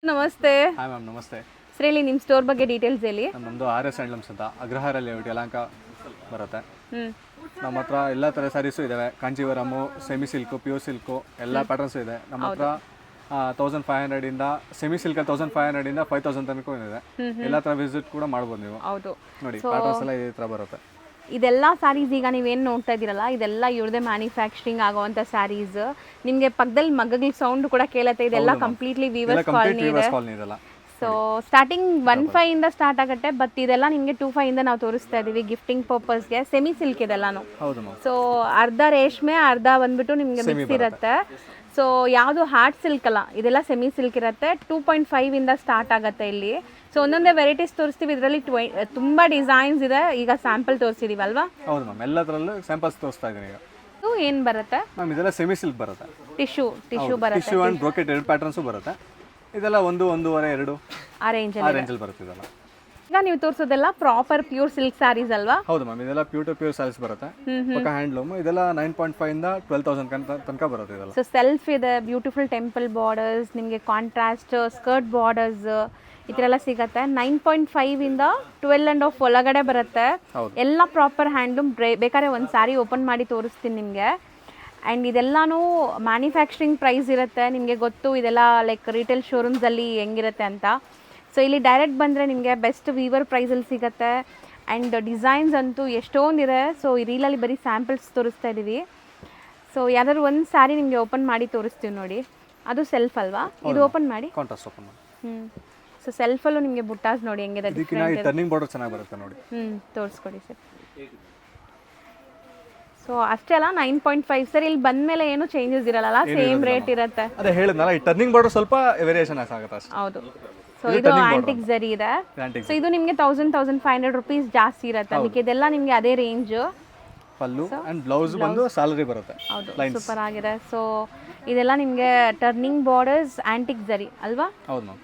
ನಮಸ್ತೆ. Hi ma'am, ನಮಸ್ತೆ. Sir ಹೇಳಿ ನಿಮ್ಮ ಸ್ಟೋರ್ ಬಗ್ಗೆ ಡೀಟೇಲ್ಸ್ ಹೇಳಿ. ನಮ್ಮದು RS ಹ್ಯಾಂಡ್ಲೂಮ್ಸ್ ಅಂತ ಅಗ್ರಹಾರ ಲೇಔಟ್ ಯಲಹಂಕ ಬರುತ್ತೆ. ನಮ್ಮ ಹತ್ರ ಎಲ್ಲ ಥರ ಸ್ಯಾರೀಸು ಇದ್ದಾವೆ. ಕಾಂಜೀವರಮು, ಸೆಮಿ ಸಿಲ್ಕು, ಪ್ಯೂರ್ ಸಿಲ್ಕು ಎಲ್ಲ ಪ್ಯಾಟರ್ನ್ಸು ಇದೆ ನಮ್ಮ ಹತ್ರ. 1500 ಇಂದ ಸೆಮಿ ಸಿಲ್ಕ್ 1500 ಇಂದ 5000 ತನಕ ಇದೆ. ಎಲ್ಲ ಥರ ವಿಸಿಟ್ ಕೂಡ ಮಾಡ್ಬೋದು ನೀವು. ಹೌದು ನೋಡಿ, ಪ್ಯಾಟರ್ನ್ಸ್ ಎಲ್ಲ ಈ ಥರ ಬರುತ್ತೆ. ಇದೆಲ್ಲ ಸ್ಯಾರೀಸ್ ಈಗ ನೀವೇನು ನೋಡ್ತಾ ಇದ್ದೀರಲ್ಲ, ಇದೆಲ್ಲ ಇವ್ರದೇ ಮ್ಯಾನುಫ್ಯಾಕ್ಚರಿಂಗ್ ಆಗುವಂಥ ಸ್ಯಾರೀಸ್. ನಿಮಗೆ ಪಕ್ಕದಲ್ಲಿ ಮಗ್ಗಗಳ ಸೌಂಡ್ ಕೂಡ ಕೇಳುತ್ತೆ. ಇದೆಲ್ಲ ಕಂಪ್ಲೀಟ್ಲಿ ವೀವರ್ಸ್ ಕಾಲನಿ ಇದೆ. ಸೊ ಸ್ಟಾರ್ಟಿಂಗ್ 15 ಇಂದ ಸ್ಟಾರ್ಟ್ ಆಗುತ್ತೆ. ಬಟ್ ಇದೆಲ್ಲ ನಿಮಗೆ 25 ಇಂದ ನಾವು ತೋರಿಸ್ತಾ ಇದೀವಿ ಗಿಫ್ಟಿಂಗ್ ಪರ್ಪಸ್ಗೆ. ಸೆಮಿ ಸಿಲ್ಕ್ ಇದೆಲ್ಲಾನು. ಸೊ ಅರ್ಧ ರೇಷ್ಮೆ, ಅರ್ಧ ಬಂದ್ಬಿಟ್ಟು ನಿಮಗೆ ಮಿಕ್ಸ್ ಇರುತ್ತೆ. ಸೊ ಯಾವುದು ಹಾರ್ಡ್ ಸಿಲ್ಕ್ ಅಲ್ಲ, ಇದೆಲ್ಲ ಸೆಮಿ ಸಿಲ್ಕ್ ಇರುತ್ತೆ. 2.5 ಇಂದ ಸ್ಟಾರ್ಟ್ ಆಗುತ್ತೆ ಇಲ್ಲಿ. ಸೊ ಒಂದೊಂದೇ ವೆರೈಟೀಸ್ ತೋರಿಸ್ತೀವಿ. ಇದರಲ್ಲಿ ತುಂಬ ಡಿಸೈನ್ಸ್ ಇದೆ. ಈಗ ಸ್ಯಾಂಪಲ್ ತೋರಿಸಿದೀವಿ ಅಲ್ವಾ? ಹೌದು ಮ್ಯಾಮ್, ಎಲ್ಲದರಲ್ಲೂ ಸ್ಯಾಂಪಲ್ಸ್ ತೋರಿಸ್ತಾ ಇದ್ದೀನಿ ಈಗ. ಇದು ಏನು ಬರುತ್ತೆ ಮ್ಯಾಮ್? ಇದೆಲ್ಲ ಸೆಮಿ ಸಿಲ್ಕ್ ಬರುತ್ತೆ. ಟಿಶ್ಯೂ ಬರುತ್ತೆ. ಟಿಶ್ಯೂ ಆ್ಯಂಡ್ ಬ್ರೋಕೆಟ್ ಎರಡು ಪ್ಯಾಟರ್ನ್ಸು ಬರುತ್ತೆ. ಇದೆಲ್ಲ 1, 1.5, 2 ಆ ರೇಂಜಲ್ಲಿ ಬರುತ್ತೆ ಇದೆಲ್ಲ. ಈಗ ನೀವು ತೋರಿಸೋದೆಲ್ಲ ಪ್ರಾಪರ್ ಪ್ಯೂರ್ ಸಿಲ್ಕ್ ಸ್ಯಾರೀಸ್ ಅಲ್ವಾ? ಹೌದು ಮ್ಯಾಮ್, ಇದೆಲ್ಲ ಪ್ಯೂರ್ ಸ್ಯಾರೀಸ್ ಬರುತ್ತೆ. ಪಕ್ಕ ಹ್ಯಾಂಡ್ಲೂಮ್. ಇದೆಲ್ಲ 9.5 ಇಂದ 12,000 ತನಕ ಬರುತ್ತೆ ಇದೆಲ್ಲ. ಸೊ ಸೆಲ್ಫ್ ಇದೆ, ಬ್ಯೂಟಿಫುಲ್ ಟೆಂಪಲ್ ಬಾರ್ಡರ್ಸ್, ನಿಮಗೆ ಕಾಂಟ್ರಾಸ್ಟ್ ಸ್ಕರ್ಟ್ ಬಾರ್ಡರ್ಸ್ ಈ ಥರ ಎಲ್ಲ ಸಿಗುತ್ತೆ. 9.5 ಇಂದ 12.5 ಒಳಗಡೆ ಬರುತ್ತೆ. ಎಲ್ಲ ಪ್ರಾಪರ್ ಹ್ಯಾಂಡ್ಲೂಮ್. ಬೇಕಾದ್ರೆ ಒಂದು ಸ್ಯಾರಿ ಓಪನ್ ಮಾಡಿ ತೋರಿಸ್ತೀನಿ ನಿಮಗೆ. ಆ್ಯಂಡ್ ಇದೆಲ್ಲನೂ ಮ್ಯಾನುಫ್ಯಾಕ್ಚರಿಂಗ್ ಪ್ರೈಸ್ ಇರುತ್ತೆ. ನಿಮಗೆ ಗೊತ್ತು ಇದೆಲ್ಲ ಲೈಕ್ ರಿಟೇಲ್ ಶೋರೂಮ್ಸಲ್ಲಿ ಹೆಂಗಿರುತ್ತೆ ಅಂತ. ಸೊ ಇಲ್ಲಿ ಡೈರೆಕ್ಟ್ ಬಂದರೆ ನಿಮಗೆ ಬೆಸ್ಟ್ ವೀವರ್ ಪ್ರೈಸಲ್ಲಿ ಸಿಗುತ್ತೆ. ಆ್ಯಂಡ್ ಡಿಸೈನ್ಸ್ ಅಂತೂ ಎಷ್ಟೊಂದಿದೆ. ಸೊ ಈ ರೀಲಲ್ಲಿ ಬರೀ ಸ್ಯಾಂಪಲ್ಸ್ ತೋರಿಸ್ತಾ ಇದ್ದೀವಿ. ಸೊ ಯಾವ್ದಾದ್ರು ಒಂದು ಸ್ಯಾರಿ ನಿಮಗೆ ಓಪನ್ ಮಾಡಿ ತೋರಿಸ್ತೀವಿ ನೋಡಿ. ಅದು ಸೆಲ್ಫ್ ಅಲ್ವಾ? ಇದು ಓಪನ್ ಮಾಡಿ. ಕಾಂಟ್ರಾಸ್ಟ್ ಓಪನ್ ಮಾಡಿ. ಸೊ ಸೆಲ್ಫಲ್ಲೂ ನಿಮಗೆ ಬುಟ್ಟಾಸ್ ನೋಡಿ ಹೆಂಗಿದೆ. ಟರ್ನಿಂಗ್ ಬಾರ್ಡರ್ ಚೆನ್ನಾಗಿ ಬರುತ್ತೆ ನೋಡಿ. ತೋರಿಸ್ಕೊಡಿ ಸರ್. ಸೊ ಅಷ್ಟೇ ಅಲ್ಲ, 9.5. ಸರ್ ಇಲ್ಲಿ ಬಂದಮೇಲೆ ಏನು ಚೇಂಜಸ್ ಇರಲ್ಲ, ಸೇಮ್ ರೇಟ್ ಇರುತ್ತೆ. ಅದೇ ಹೇಳಿದ್ನಲ್ಲ, ಈ ಟರ್ನಿಂಗ್ ಬಾರ್ಡರ್ ಸ್ವಲ್ಪ ವೇರಿಯೇಷನ್ ಆಗುತ್ತೆ ಅಷ್ಟೇ. ಹೌದು. ಸೊ ಇದು ಆಂಟಿಕ್ ಜರಿ ಇದೆ. ಸೊ ಇದು ನಿಮಗೆ 1,500 ರುಪೀಸ್ ಜಾಸ್ತಿ ಇರುತ್ತೆ. ಅದಕ್ಕೆ ಇದೆಲ್ಲ ನಿಮಗೆ ಅದೇ ರೇಂಜ್. ಪಲ್ಲು ಅಂಡ್ ಬ್ಲೌಸ್ ಬಂದು ಸ್ಯಾಲರಿ ಬರುತ್ತೆ. ಹೌದು, ಸೂಪರ್ ಆಗಿದೆ. ಸೊ ಇದೆಲ್ಲ ನಿಮಗೆ ಟರ್ನಿಂಗ್ ಬಾರ್ಡರ್ಸ್ ಆಂಟಿಕ್ ಜರಿ ಅಲ್ವಾ? ಹೌದು ಮ್ಯಾಮ್.